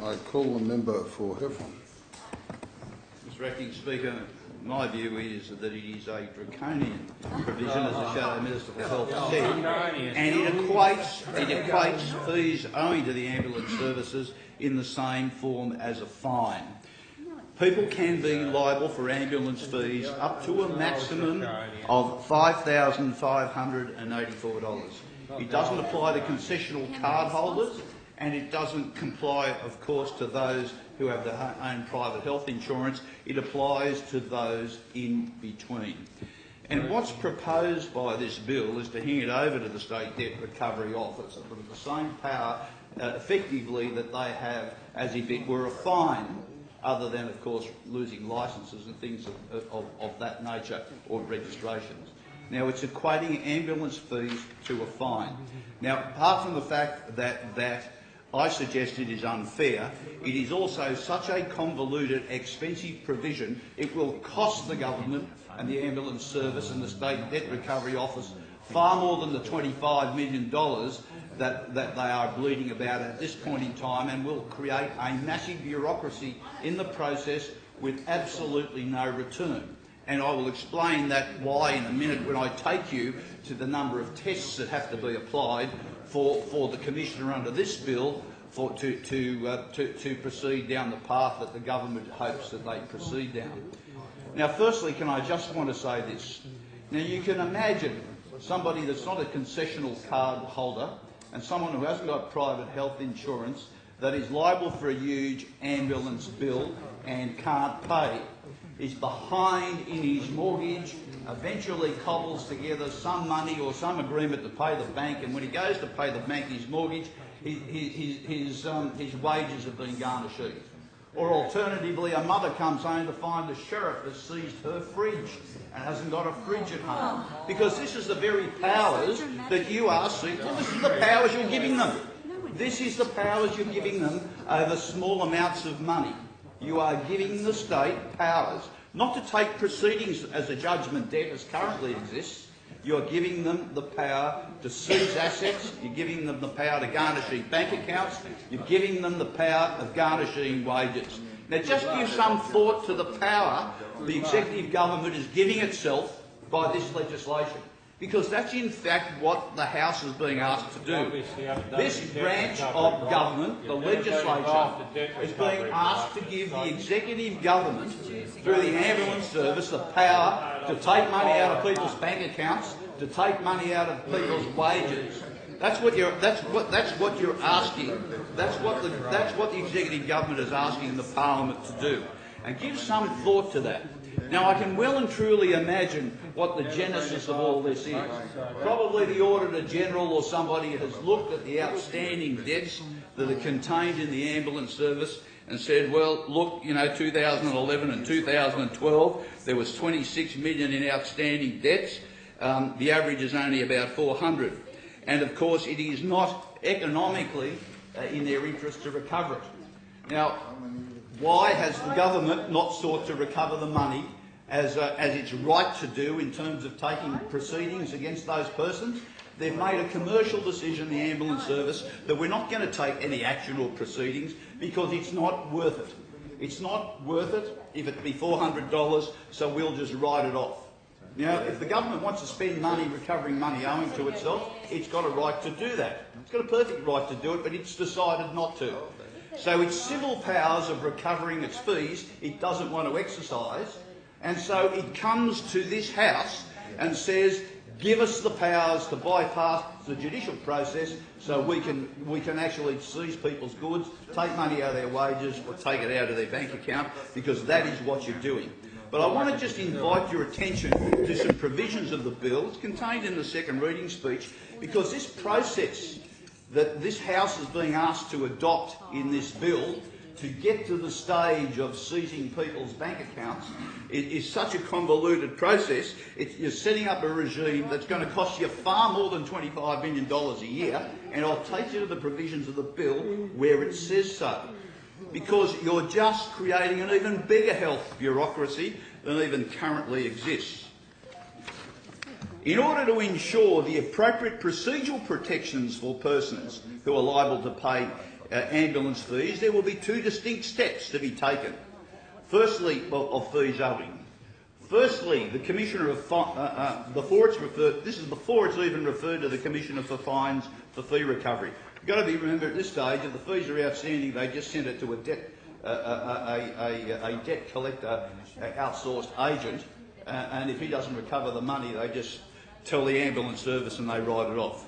I call the member for Heffron. Mr Acting Speaker, my view is that it is a draconian provision, as the Shadow Minister for Health said, and it equates fees owing to the ambulance services in the same form as a fine. People can be liable for ambulance fees up to a maximum of $5,584. It doesn't apply to concessional card holders, and it doesn't comply, of course, to those who have their own private health insurance. It applies to those in between. And what's proposed by this bill is to hang it over to the State Debt Recovery Office with the same power, effectively, that they have as if it were a fine, other than, of course, losing licences and things of that nature, or registrations. Now, it's equating ambulance fees to a fine. Now, apart from the fact that I suggest it is unfair, it is also such a convoluted, expensive provision, it will cost the government and the ambulance service and the State Debt Recovery Office far more than the $25 million that they are bleeding about at this point in time, and will create a massive bureaucracy in the process with absolutely no return. And I will explain that why in a minute when I take you to the number of tests that have to be applied for the Commissioner under this bill to proceed down the path that the government hopes that they proceed down. Now, firstly, I just want to say this. Now, you can imagine somebody that's not a concessional card holder and someone who hasn't got private health insurance that is liable for a huge ambulance bill and can't pay, is behind in his mortgage, eventually cobbles together some money or some agreement to pay the bank, and when he goes to pay the bank his mortgage, his wages have been garnishee. Or alternatively, a mother comes home to find the sheriff has seized her fridge and hasn't got a fridge at home. Because this is the very powers that you are seeking. Well, this is the powers you're giving them. This is the powers you're giving them over small amounts of money. You are giving the state powers not to take proceedings as a judgment debt as currently exists. You're giving them the power to seize assets. You're giving them the power to garnishee bank accounts. You're giving them the power of garnishing wages. Now, just give some thought to the power the executive government is giving itself by this legislation, because that's in fact what the House is being asked to do. This branch of government, the legislature, is being asked to give the executive government, through the ambulance service, the power to take money out of people's bank accounts, to take money out of people's wages. That's what you're asking. That's what the executive government is asking the Parliament to do. And give some thought to that. Now, I can well and truly imagine what the genesis of all this is. Probably the Auditor General or somebody has looked at the outstanding debts that are contained in the ambulance service and said, well, look, 2011 and 2012, there was 26 million in outstanding debts. The average is only about 400. And, of course, it is not economically in their interest to recover it. Now, why has the government not sought to recover the money as it's right to do in terms of taking proceedings against those persons? They've made a commercial decision, the ambulance service, that we're not going to take any action or proceedings because it's not worth it. It's not worth it if it be $400, so we'll just write it off. Now, if the government wants to spend money recovering money owing to itself, it's got a right to do that. It's got a perfect right to do it, but it's decided not to. So its civil powers of recovering its fees, it doesn't want to exercise, and so it comes to this House and says, give us the powers to bypass the judicial process so we can actually seize people's goods, take money out of their wages or take it out of their bank account, because that is what you're doing. But I want to just invite your attention to some provisions of the bill. It's contained in the second reading speech, because this process that this House is being asked to adopt in this bill to get to the stage of seizing people's bank accounts is such a convoluted process. You're setting up a regime that's going to cost you far more than $25 million a year, and I'll take you to the provisions of the bill where it says so. Because you're just creating an even bigger health bureaucracy than even currently exists. In order to ensure the appropriate procedural protections for persons who are liable to pay ambulance fees, there will be two distinct steps to be taken. Firstly, of fees owing. Firstly, the Commissioner of before it's even referred to the Commissioner for Fines for fee recovery. You've got to be remembered at this stage, if the fees are outstanding, they just send it to a debt collector, outsourced agent, and if he doesn't recover the money, they just tell the ambulance service and they write it off.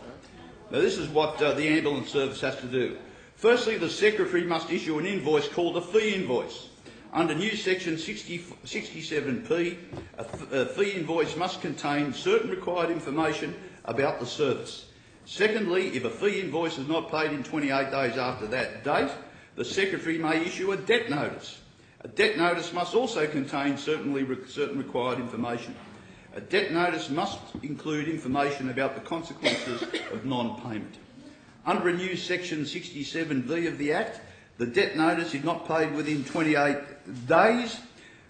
Now, this is what the ambulance service has to do. Firstly, the Secretary must issue an invoice called a fee invoice. Under new section 67P, a fee invoice must contain certain required information about the service. Secondly, if a fee invoice is not paid in 28 days after that date, the Secretary may issue a debt notice. A debt notice must also contain certain required information. A debt notice must include information about the consequences of non-payment. Under a new section 67V of the Act, the debt notice, if not paid within 28 days,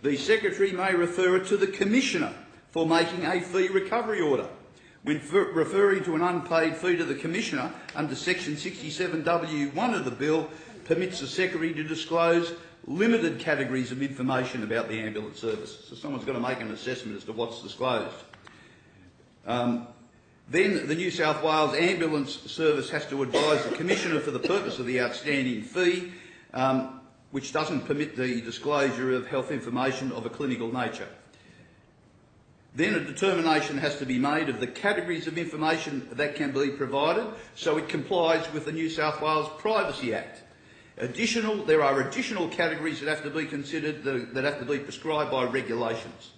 the Secretary may refer it to the Commissioner for making a fee recovery order. When referring to an unpaid fee to the Commissioner under section 67W1 of the bill, permits the Secretary to disclose limited categories of information about the ambulance service. So someone's got to make an assessment as to what's disclosed. Then the New South Wales Ambulance Service has to advise the Commissioner for the purpose of the outstanding fee, which doesn't permit the disclosure of health information of a clinical nature. Then a determination has to be made of the categories of information that can be provided, so it complies with the New South Wales Privacy Act. There are additional categories that have to be considered, that have to be prescribed by regulations.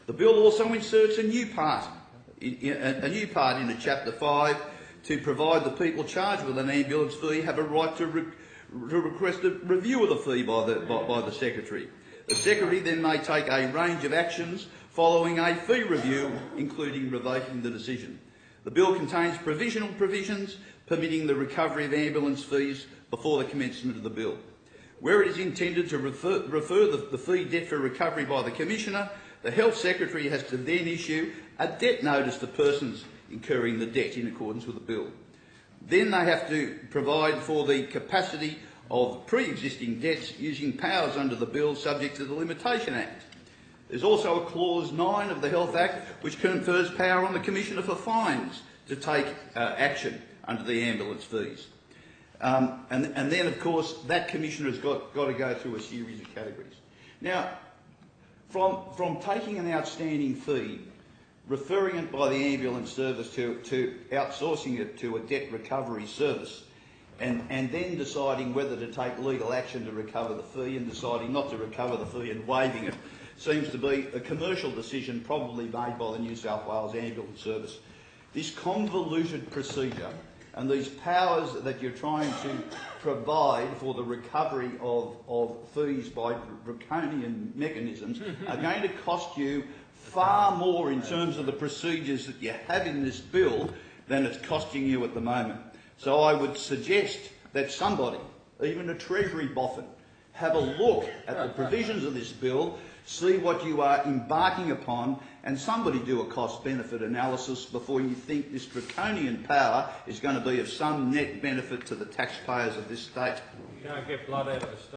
The bill also inserts a new part into Chapter 5 to provide the people charged with an ambulance fee have a right to request a review of the fee by the Secretary. The Secretary then may take a range of actions following a fee review, including revoking the decision. The bill contains provisional provisions permitting the recovery of ambulance fees before the commencement of the bill. Where it is intended to refer the fee debt for recovery by the Commissioner, the Health Secretary has to then issue a debt notice to persons incurring the debt in accordance with the bill. Then they have to provide for the capacity of pre-existing debts using powers under the bill subject to the Limitation Act. There's also a clause 9 of the Health Act which confers power on the Commissioner for Fines to take action under the ambulance fees. And then, of course, that Commissioner has got to go through a series of categories. Now, from taking an outstanding fee, referring it by the ambulance service to outsourcing it to a debt recovery service, and then deciding whether to take legal action to recover the fee and deciding not to recover the fee and waiving it, seems to be a commercial decision probably made by the New South Wales Ambulance Service. This convoluted procedure and these powers that you're trying to provide for the recovery of fees by draconian mechanisms are going to cost you far more in terms of the procedures that you have in this bill than it's costing you at the moment. So I would suggest that somebody, even a Treasury boffin, have a look at the provisions of this bill, see what you are embarking upon, and somebody do a cost-benefit analysis before you think this draconian power is going to be of some net benefit to the taxpayers of this state. You can't get blood out of the